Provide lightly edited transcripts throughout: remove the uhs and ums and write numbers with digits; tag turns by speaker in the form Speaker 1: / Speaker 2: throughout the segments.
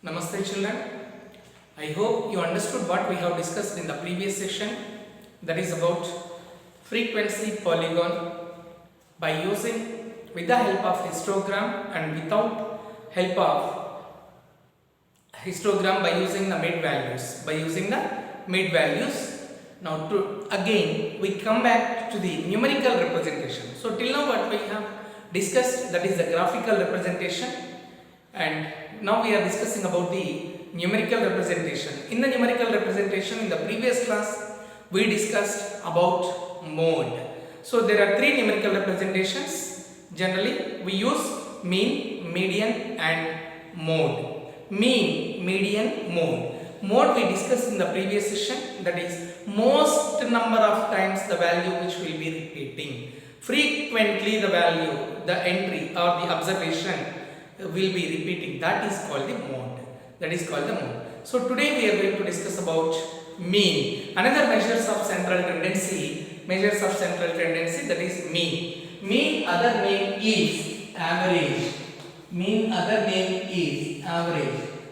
Speaker 1: Namaste children. I hope you understood what we have discussed in the previous session, that is about frequency polygon by using with the help of histogram and without help of histogram by using the mid values. Now again we come back to the numerical representation. So till now what we have discussed, that is the graphical representation, and now we are discussing about the numerical representation. In the numerical representation, in the previous class we discussed about mode. So there are three numerical representations. Generally we use mean, median and mode. Mean, median, mode. Mode we discussed in the previous session, that is most number of times the value which will be repeating. Frequently the value, the entry or the observation will be repeating. That is called the mode. So today we are going to discuss about mean. Another measures of central tendency, that is mean. Mean other name is average.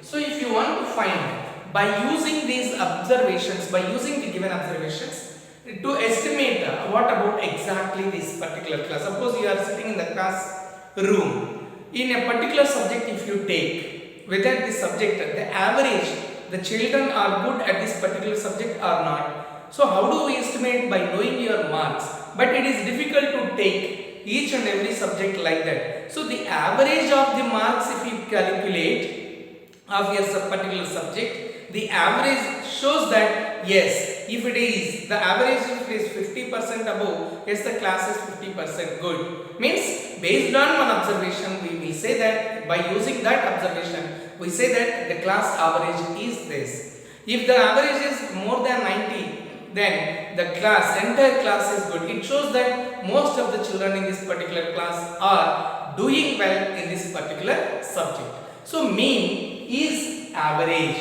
Speaker 1: So if you want to find by using these observations, by using the given observations to estimate what about exactly this particular class. Suppose you are sitting in the class room. In a particular subject, if you take whether this subject, the average, the children are good at this particular subject or not. So how do we estimate? By knowing your marks. But it is difficult to take each and every subject like that. So the average of the marks, if you calculate of a particular subject, the average shows that yes, if it is the average, if it is 50% above, yes, the class is 50% good. Means based on one observation, we will say that by using that observation, we say that the class average is this. If the average is more than 90, then the entire class is good. It shows that most of the children in this particular class are doing well in this particular subject. So mean is average.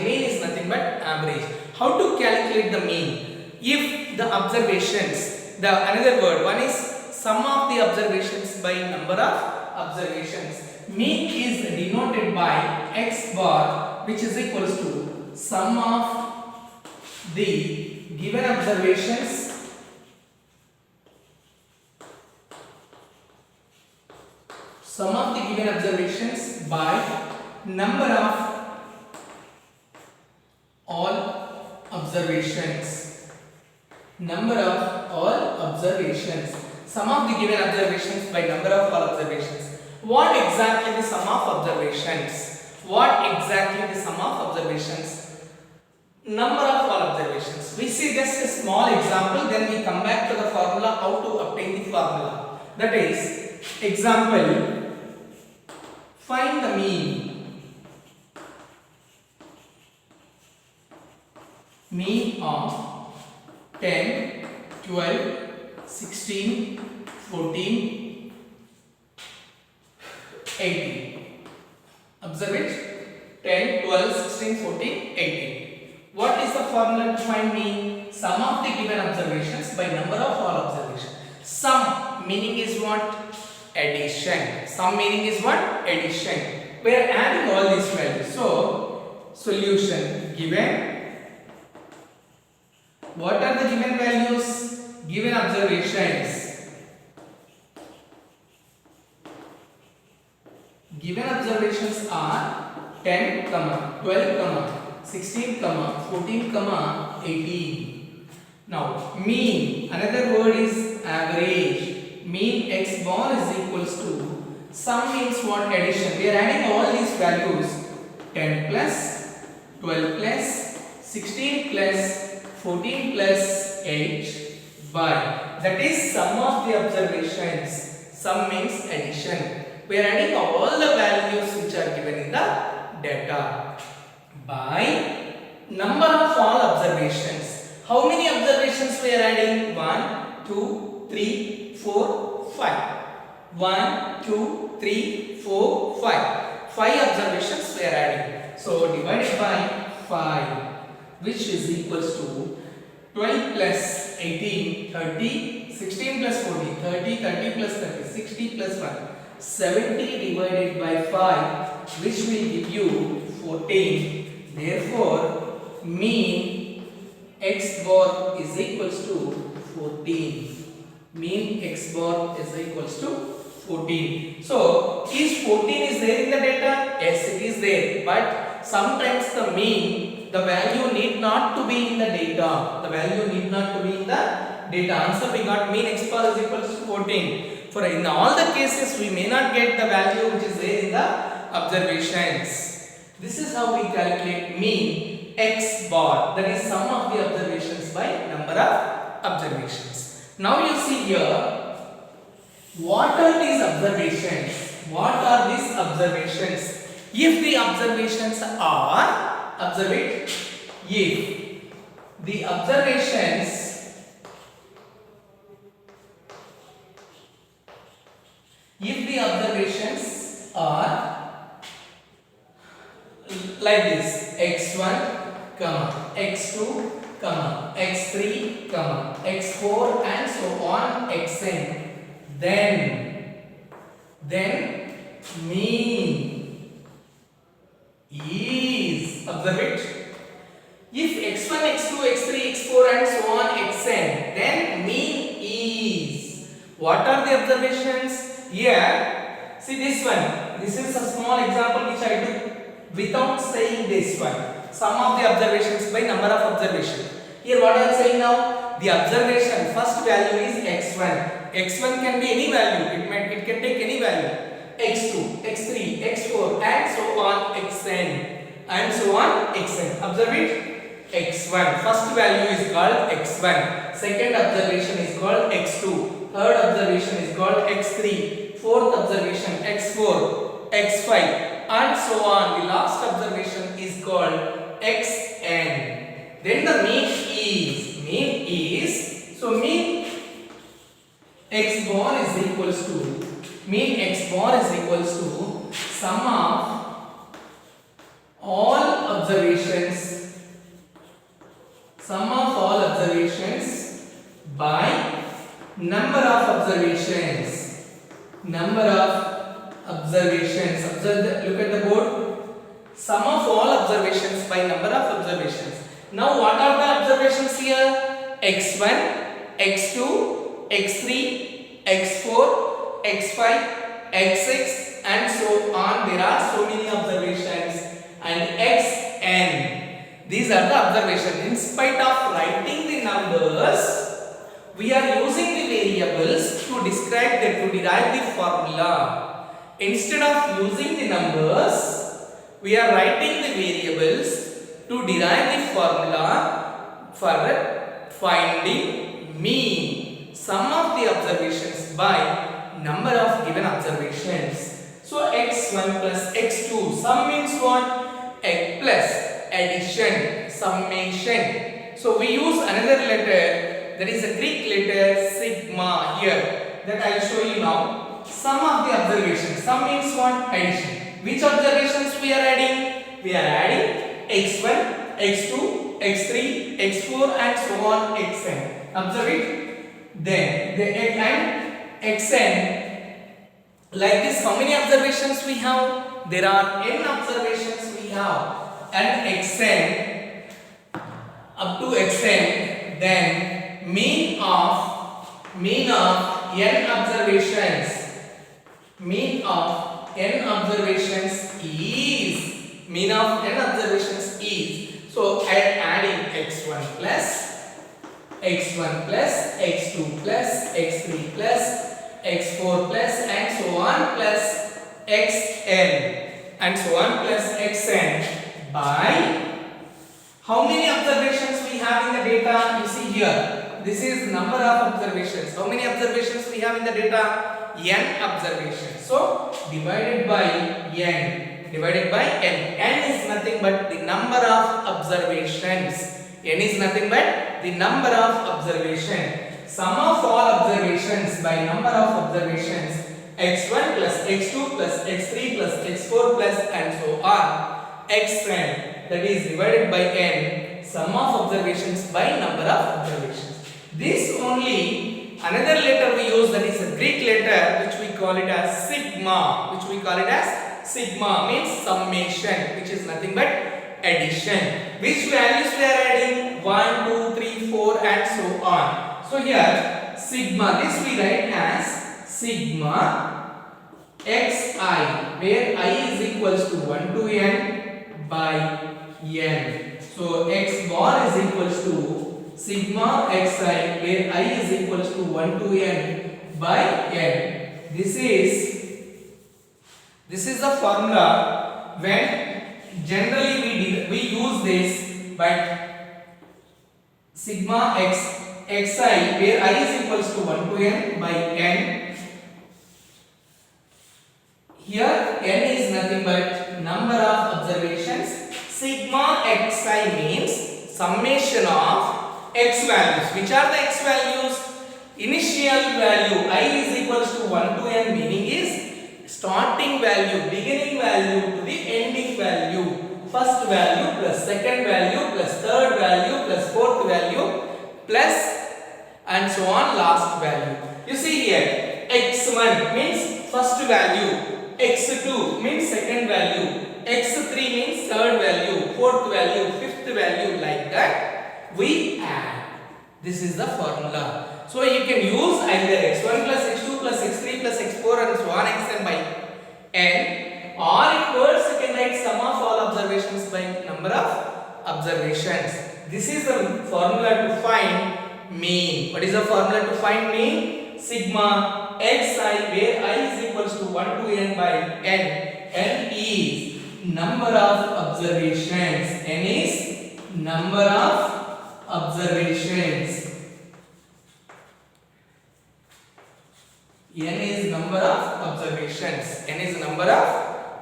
Speaker 1: Mean is nothing but average. How to calculate the mean? If the observations, another word, one is sum of the observations by number of observations. Mean is denoted by x bar, which is equals to sum of the given observations by number of all observations. Sum of the given observations by number of all observations. What exactly the sum of observations? Number of all observations. We see just a small example, then we come back to the formula, how to obtain the formula. That is, example, find the mean. Mean of 10, 12, 16, 14, 18. Observe it. 10, 12, 16, 14, 18. What is the formula to find mean? Sum of the given observations by number of all observations. Sum meaning is what? Addition. We are adding all these values. So, solution given. What are the given values? Given observations. Given observations are 10, 12, 16, 14, 18. Now, mean, another word is average. Mean x bar is equals to, sum means what? Addition. We are adding all these values. 10 plus, 12 plus, 16 plus, 14 plus 8 by, that is sum of the observations. Sum means addition. We are adding all the values which are given in the data by number of all observations. How many observations we are adding? 1, 2, 3, 4, 5. 1, 2, 3, 4, 5. 5 observations we are adding. So divided by 5, which is equals to 12 plus 18, 30, 16 plus 14, 30, 30 plus 30, 60 plus 1, 70 divided by 5 which will give you 14. Therefore, mean x bar is equals to 14. Mean x bar is equals to 14. So, is 14 is there in the data? Yes, it is there. But sometimes the mean, the value need not to be in the data. The value need not to be in the data. Answer we got mean x bar is equals to 14. For in all the cases, we may not get the value which is there in the observations. This is how we calculate mean x bar. That is sum of the observations by number of observations. Now you see here. What are these observations? What are these observations? If the observations are, observe it, if the observations are like this, x1, x2, x3, x4 and so on, xn, then mean is, observe it, if x1, x2, x3, x4 and so on xn, then mean is. What are the observations? Here, see this one. This is a small example which I took without saying this one. Sum of the observations by number of observations. Here what I am saying now, the observation first value is x1. x1 can be any value. It can take any value. x2, x3, x4 and so on xn. Observe it. x1 first value is called x1. Second observation is called x2. Third observation is called x3. Fourth observation x4, x5 and so on. The last observation is called xn. Then the mean is, so mean x bar is equals to sum of all observations by number of observations. Look at the board. Sum of all observations by number of observations. Now what are the observations here? x1, x2, x3, x4, x5, x6 and so on. There are so many observations and xn. These are the observations. In spite of writing the numbers, we are using the variables to describe to derive the formula. Instead of using the numbers, we are writing the variables to derive the formula for finding mean, sum of the observations by number of given observations. So x1 plus x2, sum means what? X plus addition, summation. So we use another letter, that is a Greek letter sigma here, that I will show you now. Sum of the observations. Sum means what? Addition. Which observations we are adding? We are adding x1, x2, x3, x4 and so on xn. Observe it. Then the and xn, like this, how many observations we have? There are n observations we have, and xn up to xn, then mean of n observations. Mean of n observations is, so adding x1 plus x2 plus x3 plus x4 plus and so on plus xn and so on plus xn by how many observations we have in the data? You see here. This is number of observations. How many observations we have in the data? N observations. So divided by n. N is nothing but the number of observations. N is nothing but the number of observations. Sum of all observations by number of observations. x1 plus x2 plus x3 plus x4 plus and so on. xn, that is divided by n. Sum of observations by number of observations. This only another letter we use, that is a Greek letter which we call it as sigma. sigma means summation, which is nothing but addition. Which values we are adding? 1, 2, 3, 4 and so on. So here sigma, this we write as sigma xi, where I is equals to 1 to n by n. So x bar is equals to sigma xi, where I is equals to 1 to n by n. This is the formula when generally we use this, but sigma xi, where I is equals to 1 to n by n. Here n is nothing but number of observations. Sigma xi means summation of x values. Which are the x values? Initial value I is equals to 1 to n, meaning is starting value, beginning value to the ending value. First value plus second value plus third value plus fourth value plus and so on last value. You see here x1 means first value, x2 means second value, x3 means third value, fourth value, fifth value, like that we add. This is the formula. So you can use either x1 plus x2 plus x3 plus x4 and so on xn by n, or in words you can write sum of all observations by number of observations. This is the formula to find mean. What is the formula to find mean? Sigma xi, where I is equals to 1 to n by n. N is number of observations. N is number of observations. N is number of observations. N is number of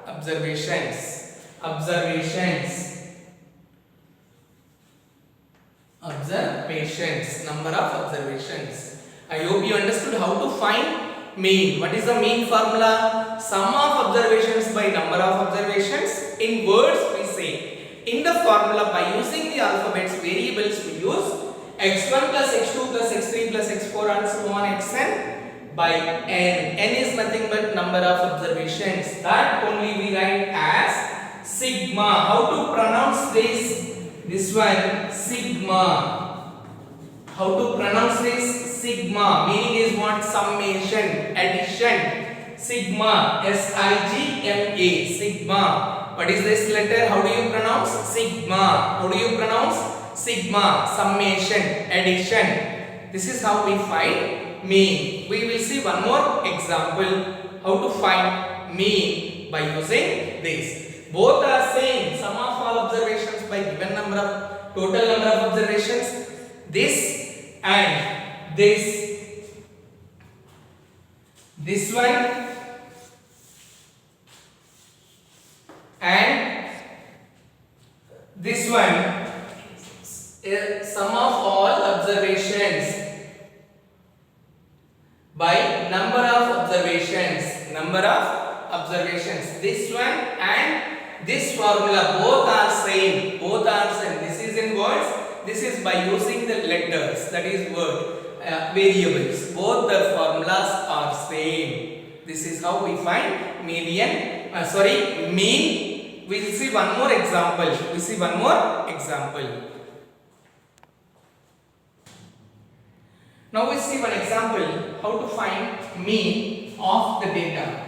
Speaker 1: observations. Number of observations. I hope you understood how to find mean. What is the mean formula? Sum of observations by number of observations. In words we say, in the formula by using the alphabets variables we use x1 plus x2 plus x3 plus x4 and so on xn by n. N is nothing but number of observations. That only we write as sigma. How to pronounce this? This one sigma. How to pronounce this? Sigma. Meaning is what? Summation, addition. Sigma. S-I-G-M-A. Sigma. What is this letter? How do you pronounce? Sigma. How do you pronounce? Sigma. Summation, addition. This is how we find mean. We will see one more example how to find mean by using this. Both are same, sum of all observations by given number of total number of observations. This and this one and this one is sum of all observations by number of observations. This one and this formula both are same. This is in words, this is by using the letters, that is word variables. Both the formulas are same. This is how we find mean. We will see one more example. Now we see one example how to find mean of the data.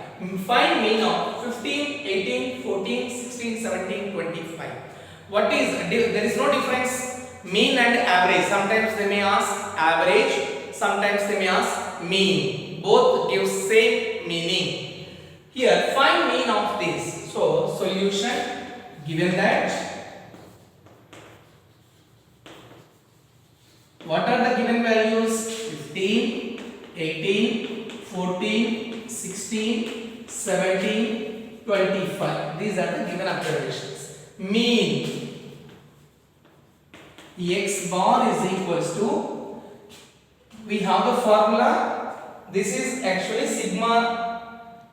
Speaker 1: Find mean of 15, 18, 14, 16, 17, 25. What is, there is no difference, mean and average. Sometimes they may ask average, sometimes they may ask mean. Both give same meaning. Here find mean of this. So solution, given that what are the given values? 15, 18, 14, 16, 17, 25. These are the given observations. Mean x bar is equals to, we have the formula. This is actually sigma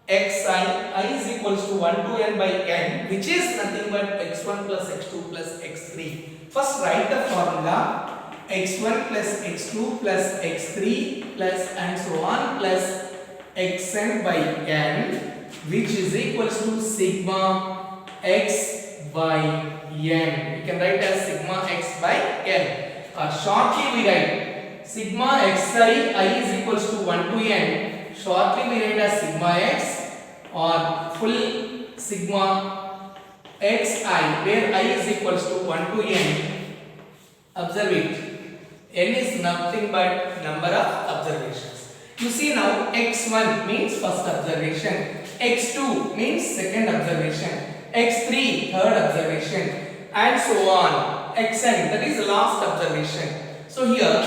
Speaker 1: xi, I is equals to 1 to n by n, which is nothing but x1 plus x2 plus x3. First write the formula. x1 plus x2 plus x3 plus and so on plus xn by n. which is equals to sigma x by n. We can write as sigma x by n. Or shortly we write sigma xi I is equals to 1 to n. Shortly we write as sigma x or full sigma xi where I is equals to 1 to n. Observe it. N is nothing but number of observations. You see now x1 means first observation, x2 means second observation, x3 third observation, and so on. Xn, that is the last observation. So here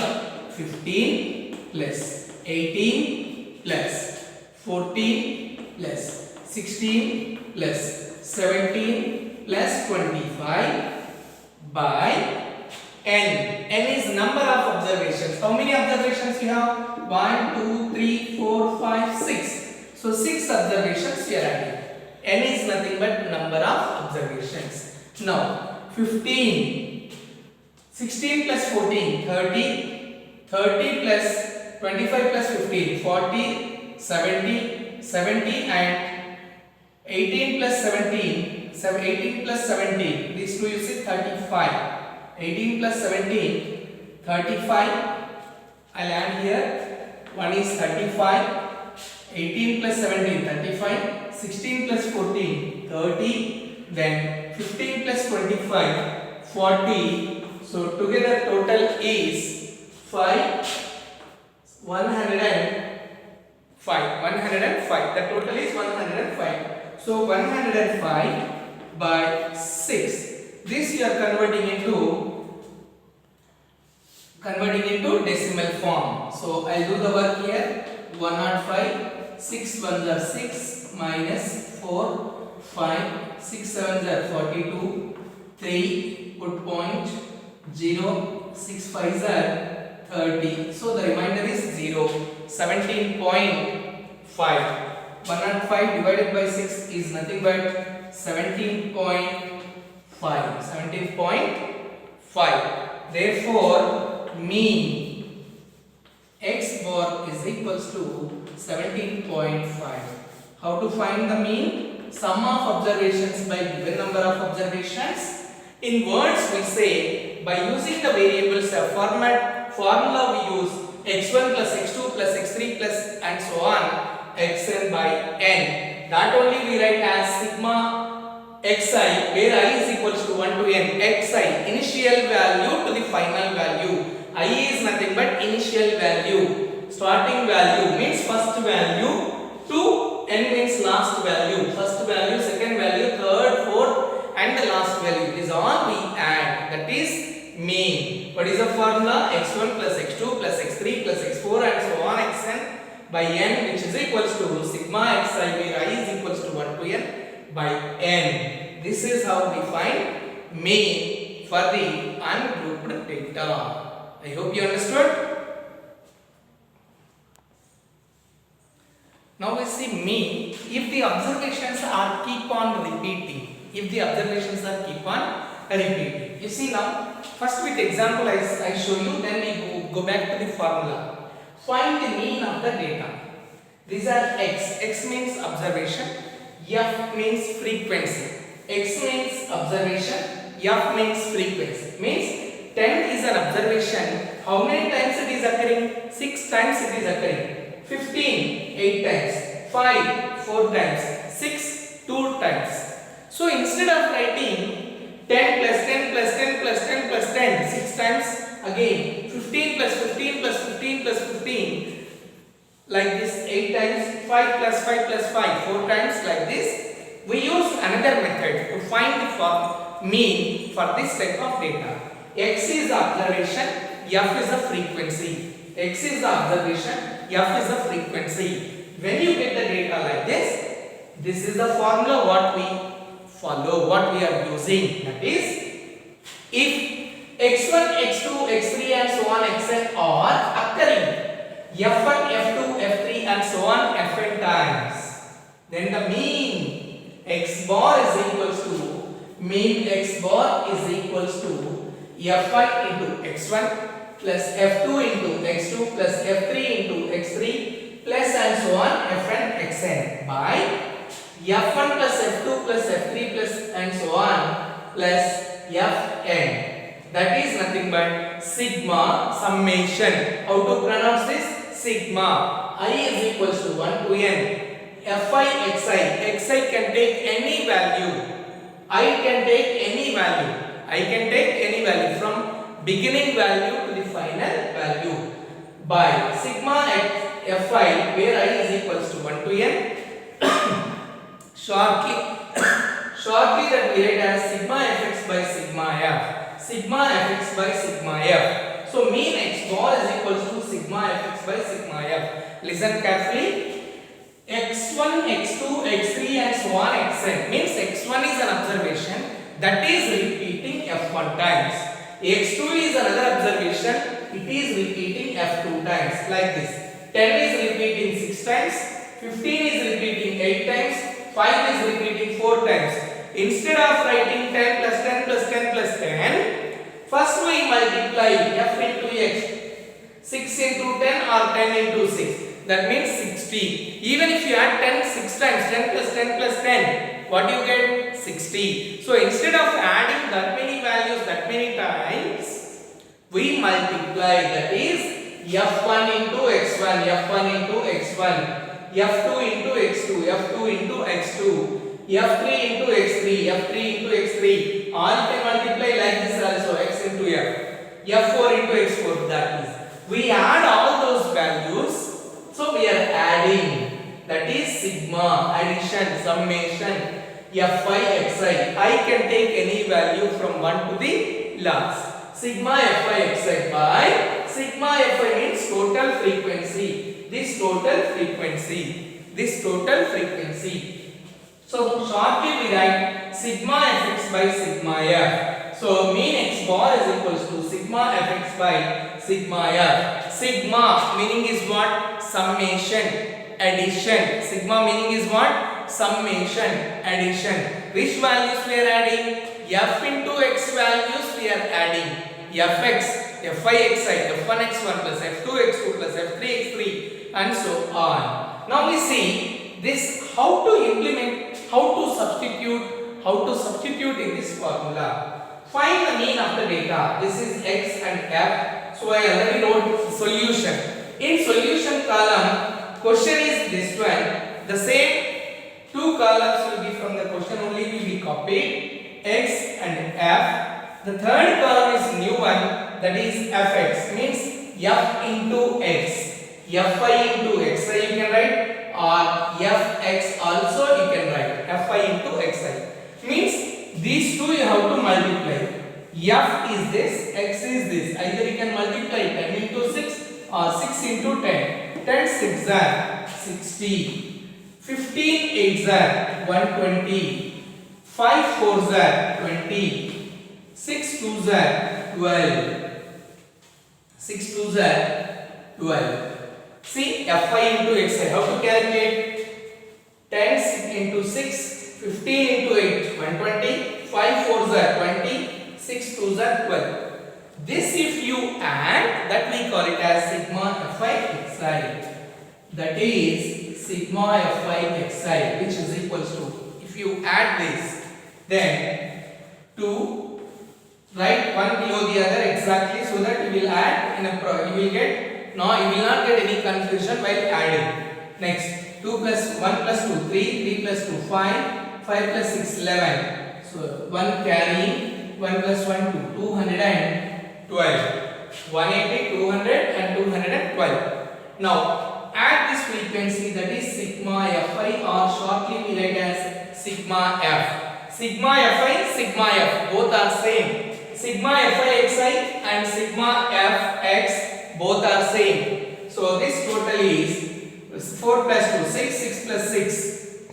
Speaker 1: 15 plus 18 plus 14 plus 16 plus 17 plus 25 by n. N is number of observations. How many observations you have? 1, 2, 3, 4, 5, 6. So 6 observations you are adding. N is nothing but number of observations. Now 15, 16 plus 14, 30, 30 plus 25 plus 15, 40, 70, 70 and 18 plus 17, 18 plus 17. These two you see 35. 18 plus 17, 35. I'll add here. One is 35. 18 plus 17, 35. 16 plus 14, 30. Then 15 plus 25, 40. So together total is 105. 105. The total is 105. So 105 by 6. This you are converting into decimal form. So I will do the work here. 105, 6 ones are 6 minus 4, 5, 6 sevens are 42, 3 put point 0, 6 fives are 30. So the remainder is 0. 17.5. 105 divided by 6 is nothing but 17.5. 17.5. Therefore, mean x bar is equals to 17.5. How to find the mean? Sum of observations by given number of observations. In words we say by using the variables formula we use x1 plus x2 plus x3 plus and so on xn by n. That only we write as sigma xi where I is equals to 1 to n. Xi initial value to the final value. I is nothing but initial value. Starting value means first value to n means last value. First value, second value, third, fourth and the last value is all we add. That is mean. What is the formula? x1 plus x2 plus x3 plus x4 and so on xn by n, which is equals to sigma xi where I is equals to 1 to n by n. This is how we find mean for the ungrouped data. I hope you understood. Now we see mean if the observations are keep on repeating. If the observations are keep on repeating. You see now, first with example I show you, then we go back to the formula. Find the mean of the data. These are x. X means observation. F means frequency. X means observation. F means frequency. Means 10 is an observation. How many times it is occurring? 6 times it is occurring. 15, 8 times. 5, 4 times. 6, 2 times. So instead of writing 10 plus 10 plus 10 plus 10 plus 10, 6 times again. 15 plus 15 plus 15 plus 15. Like this 8 times. 5 plus 5 plus 5. 4 times like this. We use another method to find the mean for this type of data. X is the observation, F is the frequency. X is the observation, F is the frequency. When you get the data like this is the formula what we follow, what we are using. That is, if x1, x2, x3 and so on xn are occurring f1, f2, f3 and so on fn times, then the mean x bar is equals to f1 into x1 plus f2 into x2 plus f3 into x3 plus and so on fn xn by F1 plus F2 plus F3 plus and so on plus Fn. That is nothing but sigma summation. How to pronounce this? Sigma. I is equals to 1 to n. Fi xi. Xi can take any value. I can take any value. I can take any value from beginning value to the final value by sigma Fi where I is equals to 1 to n. Shortly that we write as sigma fx by sigma f. Sigma fx by sigma f. So mean x bar is equals to sigma fx by sigma f. Listen carefully. x1, x2, x3 and so on xn means x1 is an observation that is repeating f1 times. x2 is another observation, it is repeating f2 times like this. 10 is repeating 6 times, 15 is repeating 8 times, 5 is repeating 4 times. Instead of writing 10 plus 10 plus 10 plus 10, first we multiply f into x. 6 into 10 or 10 into 6. That means 60. Even if you add 10 6 times, 10 plus 10 plus 10, what do you get? 60. So instead of adding that many values that many times, we multiply. That is f1 into x1, f1 into x1, f2 into x2, f2 into x2, f3 into x3, f3 into x3. All can multiply like this also, x into f, f4 into x4. That is, we add all those values. So we are adding, that is sigma, addition, summation, fi xi. I can take any value from 1 to the last. Sigma fi xi by sigma fi means total frequency. This total frequency. So shortly we write sigma fx by sigma f. So mean x bar is equals to sigma fx by sigma f. Sigma meaning is what? Summation, addition. Sigma meaning is what? Summation, addition. Which values we are adding? F into x values we are adding. Fx, fi xi, f1 x1 plus f2 x2 plus f3 x3 and so on. Now we see this how to implement, how to substitute in this formula. Find the mean of the data. This is x and f. So I already wrote solution. In solution column, question is this one. The same two columns will be from the question only will be copied. X and f. The third column is new one, that is fx, means f into x. Fi into xi you can write, or fx also you can write. Fi into xi means these two you have to multiply. F is this, x is this. Either you can multiply 10 into 6 or 6 into 10. 10 6 are 60. 15 8 are 120. 5 4 are 20. 6 2 are 12. 6 2 are 12. See Fi into xi. How to calculate? 10 into 6, 15 into 8, 120. 5 4 are 20. 6 2 are 12. This if you add, that we call it as sigma fi xi. That is sigma fi xi, which is equals to, if you add this, then to write one below the other exactly, so that you will add in a you will get, no, you will not get any confusion while adding. Next, 2 plus 1 plus 2 3, 3 plus 2 5, 5 plus 6 11. So 1 carrying, 1 plus 1 2, 212. 180, 200 and 212. Now add this frequency, that is sigma fi, or shortly we write as sigma f. Sigma fi, sigma f, both are same. Sigma fi xi and sigma fx both are same. So this total is 4 plus 2 6, 6 plus 6,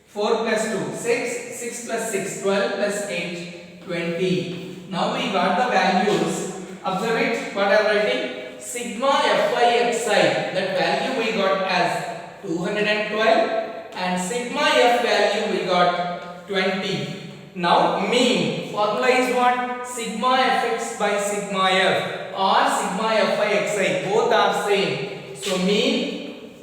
Speaker 1: 4 plus 2 6, 6 plus 6 12 plus 8 20. Now we got the values. Observe it, what I am writing? Sigma fi xi, that value we got as 212, and sigma f value we got 20. Now mean formula is what? Sigma fx by sigma f, or sigma fi xi, both are same. So mean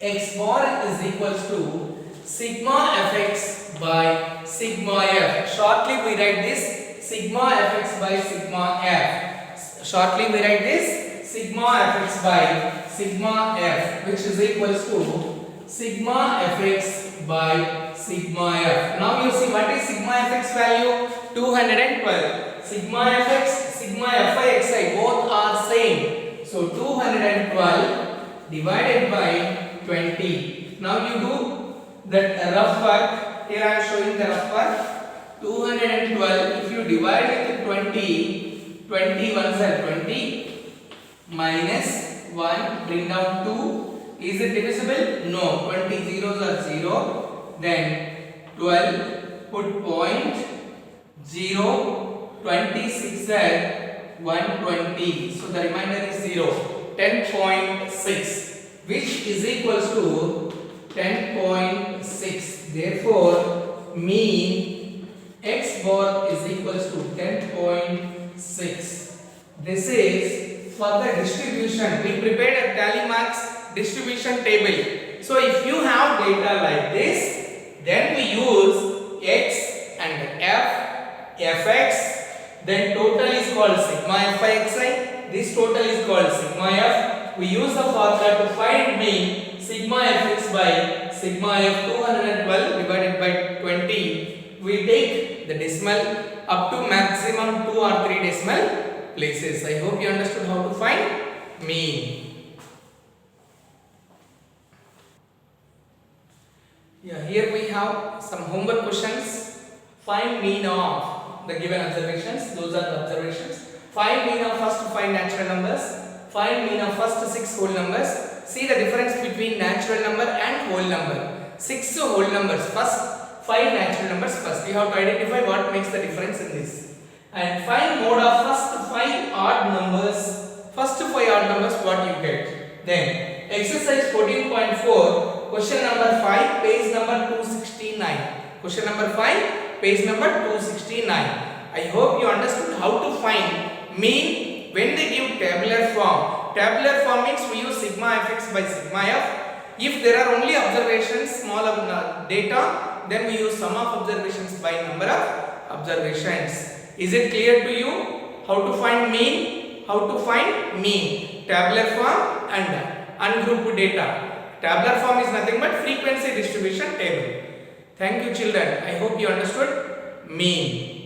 Speaker 1: x bar is equals to sigma fx by sigma f. Shortly we write this sigma fx by sigma f. Shortly we write this sigma fx by sigma f, which is equals to sigma fx by sigma f. Now you see what is sigma fx value? 212. Sigma fx, sigma fi both are same. So 212 divided by 20. Now you do that rough work. Here I am showing the rough work. 212 if you divide with 20, 20 ones are 20 minus 1, bring down 2. Is it divisible? No. 20 zeros are 0. Then 12, put point 0, 26 are 120. So the remainder is 0. 10.6, which is equals to 10.6. Therefore, mean x bar is equals to 10.6. This is for the distribution. We prepared a tally marks distribution table. So if you have data like this, then we use x and f, fx, then total is called sigma fi. This total is called sigma f. We use the formula to find mean sigma fx by sigma f. 212 divided by 20. We take the decimal up to maximum 2 or 3 decimal places. I hope you understood how to find mean. Yeah, here we have some homework questions. Find mean of the given observations. Those are the observations. Find mean of first 5 natural numbers. Find mean of first 6 whole numbers. See the difference between natural number and whole number. 6 whole numbers first, 5 natural numbers first. You have to identify what makes the difference in this. And find mode of first 5 odd numbers. First 5 odd numbers what you get. Then exercise 14.4, question number 5, page number 269. Question number 5, page number 269. I hope you understood how to find mean when they give tabular form. Tabular form means we use sigma fx by sigma f. If there are only observations, small data, then we use sum of observations by number of observations. Is it clear to you how to find mean? How to find mean? Tabular form and ungrouped data. Tabular form is nothing but frequency distribution table. Thank you children. I hope you understood mean.